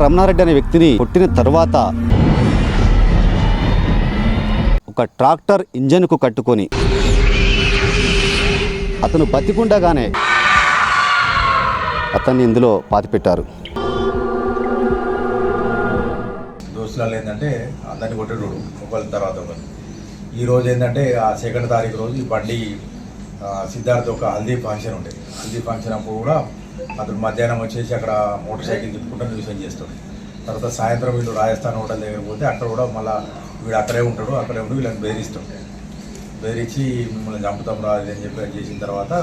రమణారెడ్డి అనే వ్యక్తిని కొట్టిన తర్వాత ఒక ట్రాక్టర్ ఇంజన్కు కట్టుకొని అతను బతికుండగానే అతన్ని ఇందులో పాతిపెట్టారు. దోస్తులు ఏంటంటే అందరినీ కొట్టేటోడు ఒకళ్ళ తర్వాత ఒకరు. ఈరోజు ఏంటంటే ఆ 2వ తారీఖు రోజు ఈ బండి సిద్ధార్థ్ ఒక హల్దీ ఫంక్షన్ ఉండేది. హల్దీ ఫంక్షన్ అప్పుడు కూడా అతను మధ్యాహ్నం వచ్చేసి అక్కడ మోటార్ సైకిల్ తిప్పుకుంటూ న్యూసెన్స్ చేస్తాడు. తర్వాత సాయంత్రం వీళ్ళు రాజస్థాన్ హోటల్ దగ్గర పోతే అక్కడ కూడా మళ్ళీ వీడు అక్కడే ఉంటాడు. అక్కడే ఉండి వీళ్ళని బెదిరిస్తాడు. బెదిరించి మిమ్మల్ని చంపుతాం రా అని చెప్పి చేసిన తర్వాత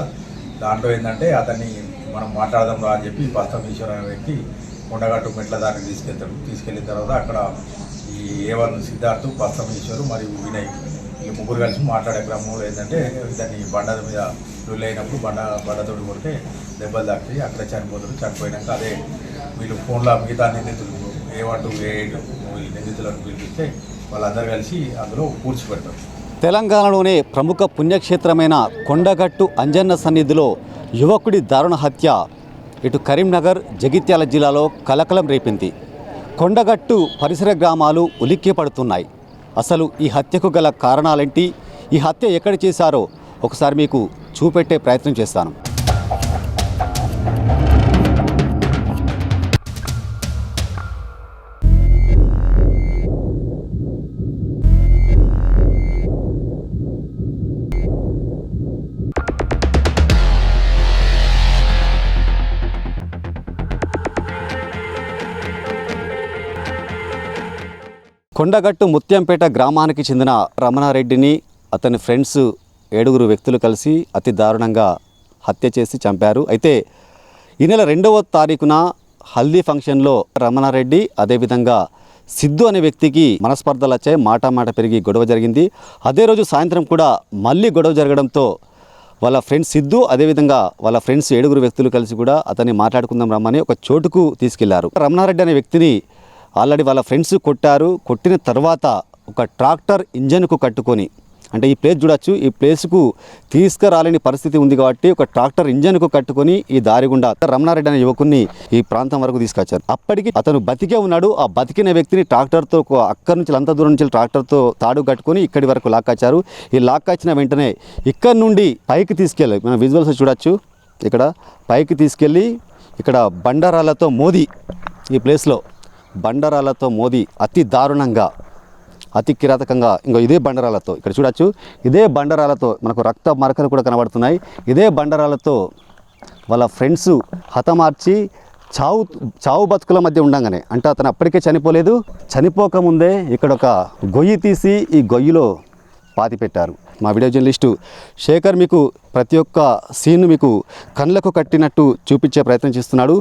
దాంట్లో ఏంటంటే అతన్ని మనం మాట్లాడదాం రా అని చెప్పి పస్తం ఈశ్వర్ అనే వ్యక్తి కొండగట్టు మెట్ల దానికి తీసుకెళ్తాడు. తీసుకెళ్ళిన తర్వాత అక్కడ ఈ A1 సిద్ధార్థ్, పస్తం ఈశ్వరు మరియు వినయ్ ఈ ముగ్గురు కలిసి మాట్లాడే క్రమంలో ఏంటంటే దాన్ని బండ మీద రుల్ అయినప్పుడు బండతోటి కొడితే దెబ్బలు తాకుతాయి. అక్కడ చనిపోతాడు. చనిపోయినాక అదే వీళ్ళు ఫోన్లో మిగతా నిందితులు A1 to A8 నిందితులను పిలిపిస్తే వాళ్ళందరూ కలిసి అందులో పూడ్చిపెడతారు. తెలంగాణలోనే ప్రముఖ పుణ్యక్షేత్రమైన కొండగట్టు అంజన్న సన్నిధిలో యువకుడి దారుణ హత్య ఇటు కరీంనగర్, జగిత్యాల జిల్లాలో కలకలం రేపింది. కొండగట్టు పరిసర గ్రామాలు ఉలిక్కి పడుతున్నాయి. అసలు ఈ హత్యకు గల కారణాలేంటి, ఈ హత్య ఎక్కడ చేశారో ఒకసారి మీకు చూపెట్టే ప్రయత్నం చేస్తాను. కొండగట్టు ముత్యంపేట గ్రామానికి చెందిన రమణారెడ్డిని అతని ఫ్రెండ్స్ 7 వ్యక్తులు కలిసి అతి దారుణంగా హత్య చేసి చంపారు. అయితే ఈ నెల 2వ తారీఖున హల్దీ ఫంక్షన్లో రమణారెడ్డి అదేవిధంగా సిద్ధు అనే వ్యక్తికి మనస్పర్ధలు వచ్చాయి. మాట పెరిగి గొడవ జరిగింది. అదే రోజు సాయంత్రం కూడా మళ్ళీ గొడవ జరగడంతో వాళ్ళ ఫ్రెండ్స్ సిద్ధు అదేవిధంగా వాళ్ళ ఫ్రెండ్స్ 7 వ్యక్తులు కలిసి కూడా అతన్ని మాట్లాడుకుందాం రమ్మని ఒక చోటుకు తీసుకెళ్లారు. రమణారెడ్డి అనే వ్యక్తిని ఆల్రెడీ వాళ్ళ ఫ్రెండ్స్ కొట్టారు. కొట్టిన తర్వాత ఒక ట్రాక్టర్ ఇంజన్కు కట్టుకొని, అంటే ఈ ప్లేస్ చూడొచ్చు, ఈ ప్లేస్కు తీసుకురాలేని పరిస్థితి ఉంది కాబట్టి ఒక ట్రాక్టర్ ఇంజన్కు కట్టుకొని ఈ దారి గుండా రమణారెడ్డి అనే యువకుని ఈ ప్రాంతం వరకు తీసుకొచ్చారు. అప్పటికి అతను బతికే ఉన్నాడు. ఆ బతికిన వ్యక్తిని ట్రాక్టర్తో అక్కడి నుంచి అంత దూరం నుంచి ట్రాక్టర్తో తాడు కట్టుకొని ఇక్కడి వరకు లాక్కొచ్చారు. ఈ లాక్కొచ్చిన వెంటనే ఇక్కడ నుండి పైకి తీసుకెళ్ళి, మనం విజువల్స్ చూడొచ్చు, ఇక్కడ పైకి తీసుకెళ్ళి ఇక్కడ బండరాలతో మోది, ఈ ప్లేస్లో బండరాలతో మోది అతి దారుణంగా, అతి కిరాతకంగా, ఇంకో ఇదే బండరాలతో ఇక్కడ చూడొచ్చు, ఇదే బండరాలతో మనకు రక్త మరకలు కూడా ఇదే బండరాలతో వాళ్ళ ఫ్రెండ్స్ హతమార్చి చావు బతుకుల మధ్య ఉండగానే, అంటే అతను అప్పటికే చనిపోలేదు, చనిపోకముందే ఇక్కడ ఒక గొయ్యి తీసి ఈ గొయ్యిలో పాతిపెట్టారు. మా వీడియో జర్నలిస్టు శేఖర్ మీకు ప్రతి ఒక్క సీన్ మీకు కళ్ళకు కట్టినట్టు చూపించే ప్రయత్నం చేస్తున్నాడు.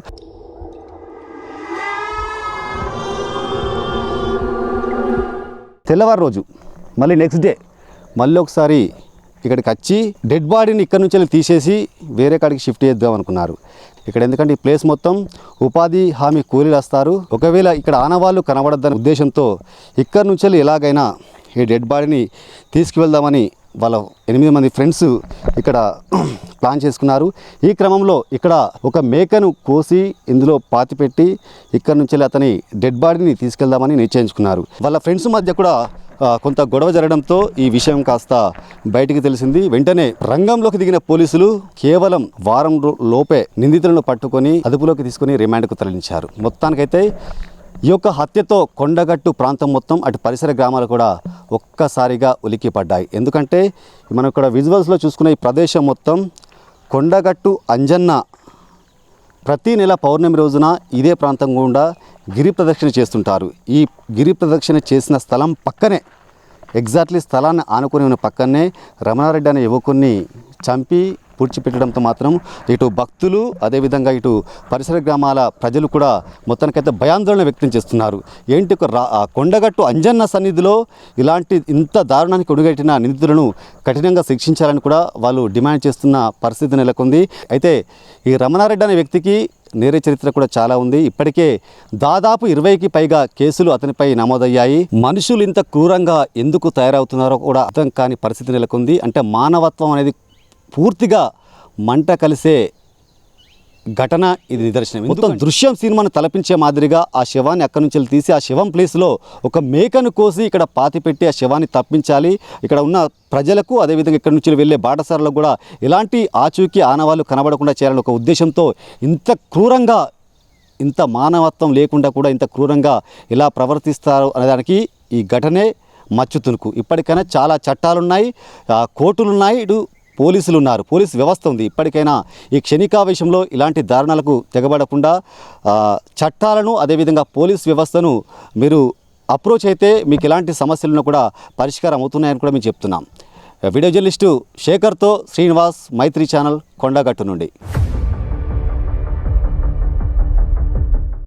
తెల్లవారు రోజు మళ్ళీ నెక్స్ట్ డే మళ్ళీ ఒకసారి ఇక్కడికి వచ్చి డెడ్ బాడీని ఇక్కడ నుంచి తీసేసి వేరే కాడికి షిఫ్ట్ చేద్దాం అనుకున్నారు. ఇక్కడ ఎందుకంటే ఈ ప్లేస్ మొత్తం ఉపాధి హామీ కూలీలు వస్తారు. ఒకవేళ ఇక్కడ ఆనవాళ్ళు కనబడద్దనే ఉద్దేశంతో ఇక్కడ నుంచి ఎలాగైనా ఈ డెడ్ బాడీని తీసుకువెళ్దామని వాళ్ళ 8 మంది ఫ్రెండ్స్ ఇక్కడ ప్లాన్ చేసుకున్నారు. ఈ క్రమంలో ఇక్కడ ఒక మేకను కోసి ఇందులో పాతిపెట్టి ఇక్కడ నుంచి అతని డెడ్ బాడీని తీసుకెళ్దామని నిశ్చయించుకున్నారు. వాళ్ళ ఫ్రెండ్స్ మధ్య కూడా కొంత గొడవ జరగడంతో ఈ విషయం కాస్త బయటికి తెలిసింది. వెంటనే రంగంలోకి దిగిన పోలీసులు కేవలం వారం లోపే నిందితులను పట్టుకొని అదుపులోకి తీసుకుని రిమాండ్కు తరలించారు. మొత్తానికైతే ఈ యొక్క హత్యతో కొండగట్టు ప్రాంతం మొత్తం అటు పరిసర గ్రామాలు కూడా ఒక్కసారిగా ఉలిక్కిపడ్డాయి. ఎందుకంటే మనం ఇక్కడ విజువల్స్లో చూసుకున్న ఈ ప్రదేశం మొత్తం కొండగట్టు అంజన్న ప్రతి నెల పౌర్ణమి రోజున ఇదే ప్రాంతం గుండా గిరి ప్రదక్షిణ చేస్తుంటారు. ఈ గిరి ప్రదక్షిణ చేసిన స్థలం పక్కనే, ఎగ్జాక్ట్లీ స్థలాన్ని ఆనుకుని ఉన్న పక్కనే రమణారెడ్డి అనే యువకుని చంపి పూడ్చిపెట్టడంతో మాత్రం ఇటు భక్తులు అదేవిధంగా ఇటు పరిసర గ్రామాల ప్రజలు కూడా మొత్తానికైతే భయాందోళన వ్యక్తం చేస్తున్నారు. ఏంటి కొండగట్టు అంజన్న సన్నిధిలో ఇలాంటి ఇంత దారుణానికి ఒడిగట్టిన నిందితులను కఠినంగా శిక్షించాలని కూడా వాళ్ళు డిమాండ్ చేస్తున్న పరిస్థితి నెలకొంది. అయితే ఈ రమణారెడ్డి అనే వ్యక్తికి నేర చరిత్ర కూడా చాలా ఉంది. ఇప్పటికే దాదాపు 20కి పైగా కేసులు అతనిపై నమోదయ్యాయి. మనుషులు ఇంత క్రూరంగా ఎందుకు తయారవుతున్నారో కూడా అర్థం కాని పరిస్థితి నెలకొంది. అంటే మానవత్వం అనేది పూర్తిగా మంట కలిసే ఘటన ఇది నిదర్శనం. మొత్తం దృశ్యం సినిమాను తలపించే మాదిరిగా ఆ శవాన్ని అక్కడి నుంచి తీసి ఆ శవం ప్లేస్లో ఒక మేకను కోసి ఇక్కడ పాతిపెట్టి ఆ శవాన్ని తప్పించాలి. ఇక్కడ ఉన్న ప్రజలకు అదేవిధంగా ఇక్కడ నుంచి వెళ్ళే బాటసారులకు కూడా ఎలాంటి ఆచూకీ ఆనవాళ్ళు కనబడకుండా చేయాలని ఒక ఉద్దేశంతో ఇంత క్రూరంగా, ఇంత మానవత్వం లేకుండా కూడా ఇంత క్రూరంగా ఎలా ప్రవర్తిస్తారు అనేదానికి ఈ ఘటనే మచ్చుతునుకు. ఇప్పటికైనా చాలా చట్టాలున్నాయి, కోర్టులున్నాయి, ఇటు పోలీసులు ఉన్నారు, పోలీసు వ్యవస్థ ఉంది. ఇప్పటికైనా ఈ క్షణికావేశంలో ఇలాంటి దారుణాలకు తెగబడకుండా చట్టాలను అదేవిధంగా పోలీస్ వ్యవస్థను మీరు అప్రోచ్ అయితే మీకు ఎలాంటి సమస్యలను కూడా పరిష్కారం అవుతున్నాయని కూడా మేము చెప్తున్నాం. వీడియో జర్నలిస్టు శేఖర్తో శ్రీనివాస్, మైత్రి ఛానల్, కొండగట్టు నుండి.